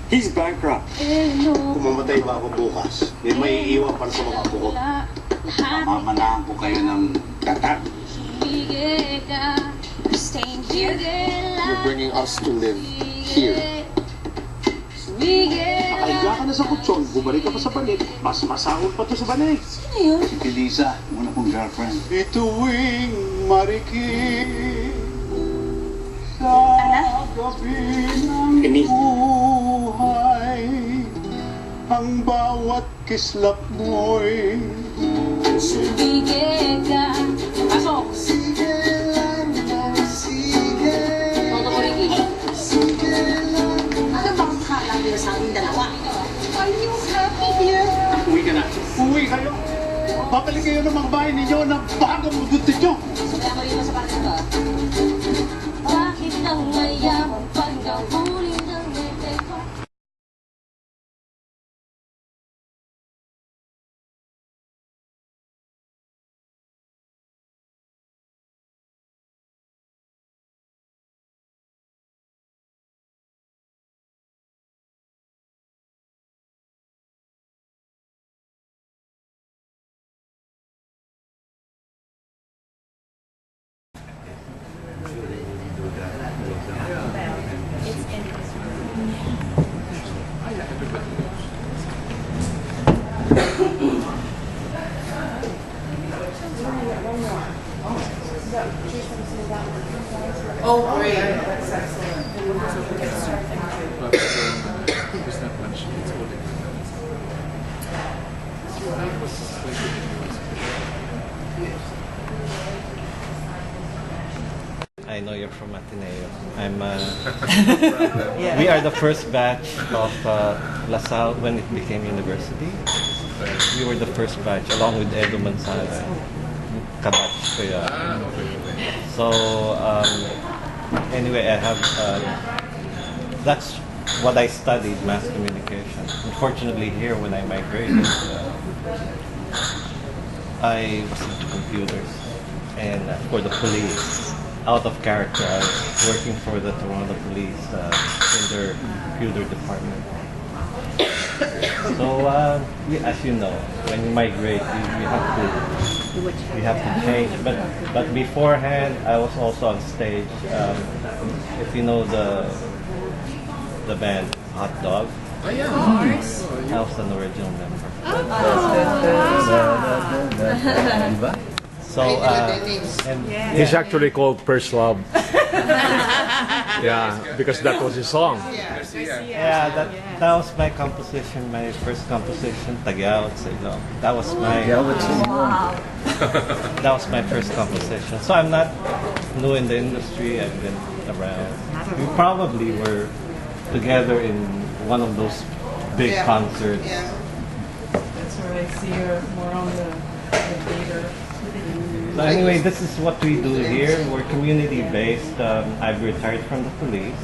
He's bankrupt. Kung mamatay ba ako bukas, may maiiwan para sa mga apo ko. Mamamanahan ko kayo ng tatag. You're bringing us to live here. Nakahiga ka na sa kutsyon, bumalik ka pa sa banig, mas masahol pa to sa banig. Sino yun? Si Teresa, muna kong girlfriend. Ituwing marikit sa gabi ng buhay, ang bawat kislap mo'y Sige ka. Pasok. sige lang ng sige. Tondo ko rin eh. Sige lang. Ano bang kala nila sa aming dalawa? Are you happy here? Uwi ka na. Uwi kayo. Babalik kayo ng mga bahay ninyo na bagong maguntin nyo. Kaya mo rin sa parang ito. Bakit ang mayaman pagkahuli ng meteko? Oh, great. That's excellent. But there's not much. It's all I know you're from Ateneo. We are the first batch of La Salle when it became university. We were the first batch along with Edo Manzana. Kabatch ko yun. So anyway, I have that's what I studied, mass communication. Unfortunately, here when I migrated, I was into computers and for the police. Out of character, I was working for the Toronto police in their computer department. So, as you know, when you migrate, you have to change. But beforehand, I was also on stage. If you know the band Hot Dog, Oh, yeah. Of course. I was an original member. So, and He's actually called First Love. Yeah, because that was his song. yeah, that was my composition, my first composition, Tagyawat sa Ilong. That was my first composition. So I'm not new in the industry. I've been around. We probably were together in one of those big concerts. Yeah. That's where I see her more on the theater. So anyway, this is what we do here. We're community-based. I've retired from the police.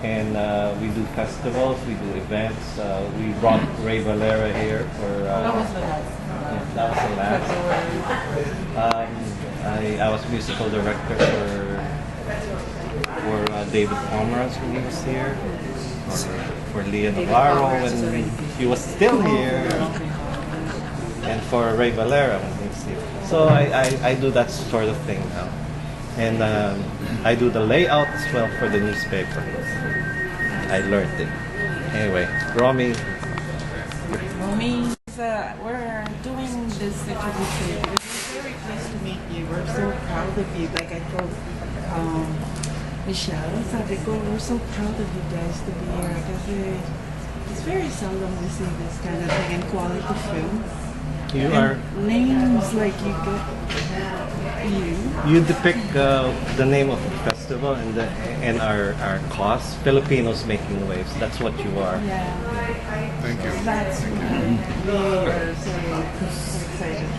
And we do festivals, we do events. We brought Ray Valera here for... That was the last. Yeah, that was the last. I was musical director for David Pomeranz when he was here. For Leo Navarro when he was still here. And for Ray Valera when he was here. So I do that sort of thing now. And I do the layout as well for the newspaper. I learned it. Anyway, Romy. Romy, we're doing this exhibition. We're very pleased to meet you. We're so proud of you. Like I told Michelle, sabi ko, we're so proud of you guys to be here. Kasi it's very seldom we see this kind of thing in quality film. You and are... names like you get... You depict the name of the festival and our cause, Filipinos Making Waves. That's what you are. Yeah. Thank you. That's we are so excited.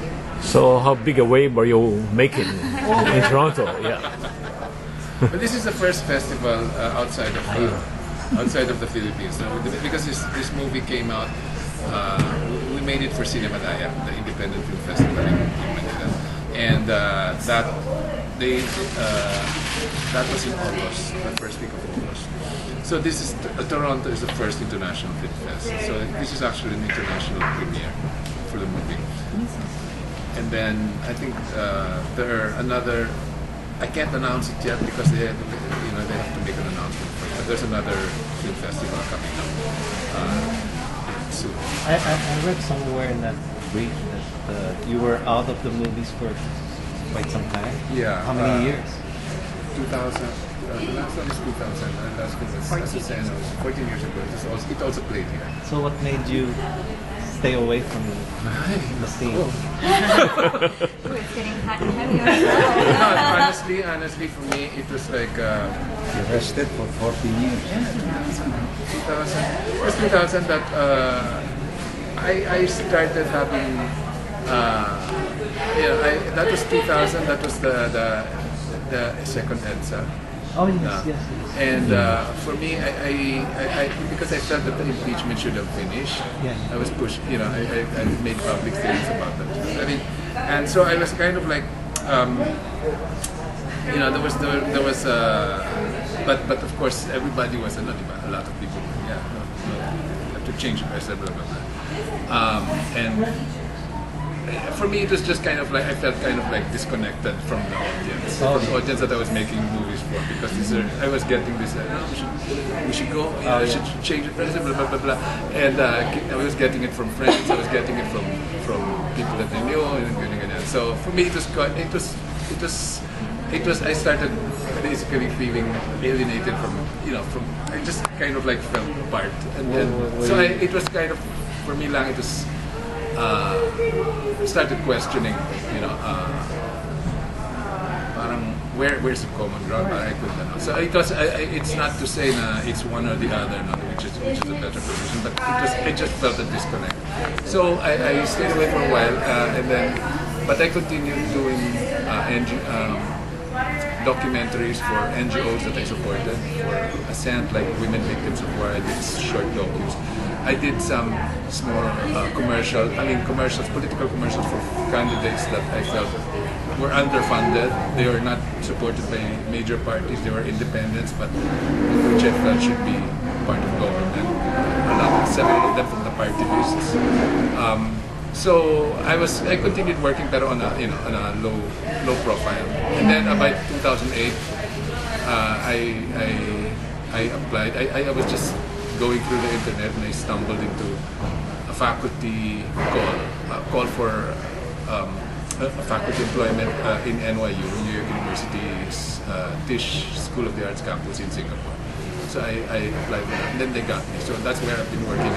So how big a wave are you making in Toronto? Yeah. But this is the first festival outside of the Philippines. Now, because this movie came out, we made it for Cinema Daya, the independent film festival in Manila, and that was in August, the first week of August. So this is Toronto is the first international film fest. So this is actually an international premiere for the movie. And then I think there are another. I can't announce it yet because they have to make an announcement. But there's another film festival coming up soon. I read somewhere in that brief that you were out of the movies for quite some time. Yeah. How many years? 2000. The last one is 2000. And last one was, as I said, 14 years ago. It also played here. So what made you stay away from the scene? Ooh, it's getting hot and heavy already. honestly, for me, it was like You rested for 14 years. 2000. It was 2000 that I started having. That was 2000. That was the second EDSA. Oh yes. And for me, I because I felt that the impeachment should have finished. Yeah. I was pushed. I made public statements about that. I mean, and so I was kind of like, there was, but of course everybody was a lot of people. Yeah, have to change it. I said blah blah blah. And for me, it was just kind of like I felt kind of like disconnected from the audience, from the audience that I was making movies for, because I was getting this, we should go, I should change the president, blah blah blah blah, and I was getting it from friends, I was getting it from people that I knew, and so for me, I started basically feeling alienated from I just kind of like felt apart, and then it was kind of for me lang it was. Started questioning, parang where's the common ground? I couldn't know. So it's not to say na it's one or the other, no, which is a better position, but I just felt a disconnect. So I stayed away for a while, but I continued doing documentaries for NGOs that I supported, for Ascent, like Women Victims of War. I did short documentaries. I did some small political commercials for candidates that I felt were underfunded. They were not supported by major parties. They were independents, but which I felt should be part of government. Several of them from the party lists. So I continued working, but on a low profile. And then about 2008, I applied. I was just going through the internet and I stumbled into a faculty call for a faculty employment in NYU, New York University's Tisch School of the Arts campus in Singapore. So I applied for that, and then they got me. So that's where I've been working.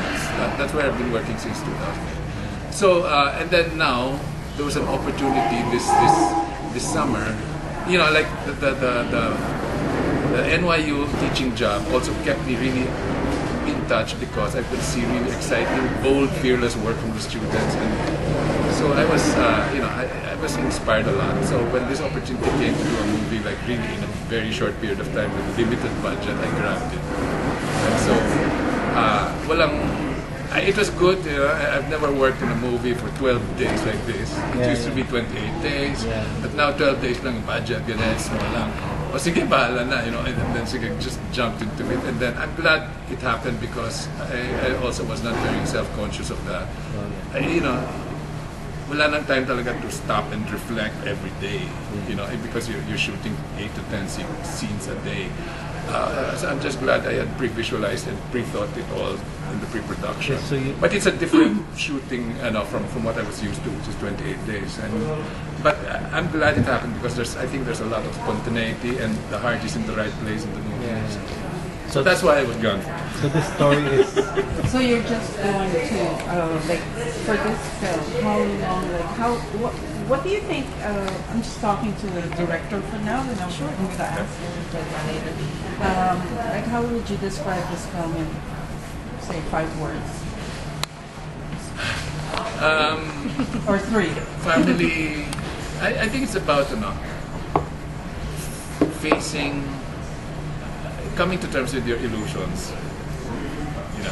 That's where I've been working since 2008. So and then now there was an opportunity this summer. Like the NYU teaching job also kept me really in touch because I could see really exciting, bold, fearless work from the students, and so I was, I was inspired a lot. So when this opportunity came to do a movie, like really in a very short period of time with limited budget, I grabbed it. And so, it was good. I've never worked in a movie for 12 days like this. It used to be 28 days, but now 12 days lang budget, ganyan, small lang. O sige, bahala na, and then sige, just jumped into it. And then I'm glad it happened because I also was not very self-conscious of that. Wala nang time talaga to stop and reflect every day, because you're shooting 8 to 10 scenes a day. So I'm just glad I had pre-visualized and pre-thought it all in the pre-production. But it's a different shooting from what I was used to, which is 28 days. But I'm glad it happened because I think there's a lot of spontaneity and the heart is in the right place in the movie. So that's why I was gone. So the story is... So you're just going to, for this film, how long, what do you think, I'm just talking to the director for now, and I'm sure I'm going to ask you later. How would you describe this film in, say, 5 words? Or 3? Family, I think it's about, coming to terms with your illusions.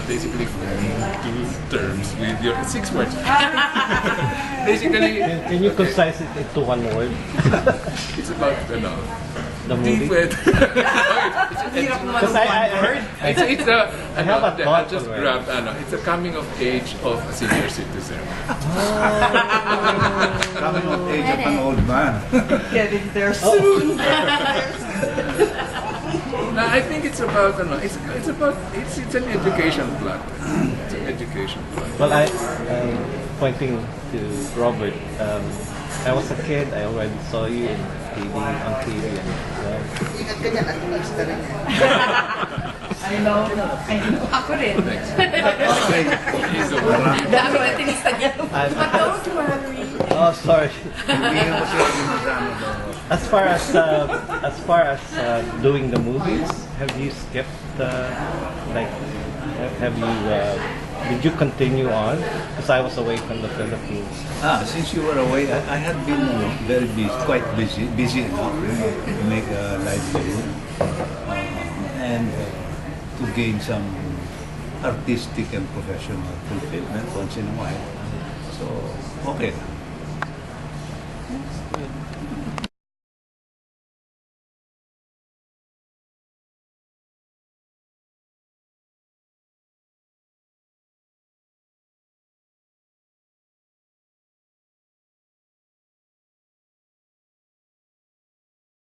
Basically to terms with your 6 words. Basically, can you concise it into 1 word? It's about the movie? Pwede. Because It's a, I have a thought just already. grab, it's a coming of age of a senior citizen. Coming of age of an old man. Getting there soon. No, I think it's about, it's an education plot. It's an education plot. Well, pointing to Robert, I was a kid, I already saw you on TV and Ingat ka dyan, activista rin yan. I know. Ako rin. He's the one. Dami na tinista niya. I'm- But don't worry. Oh, sorry. As far as doing the movies, have you skipped have you did you continue on? Because I was away from the Philippines. Since you were away, I had been very busy, quite busy enough to make a livelihood and to gain some artistic and professional fulfillment once in a while. So, okay.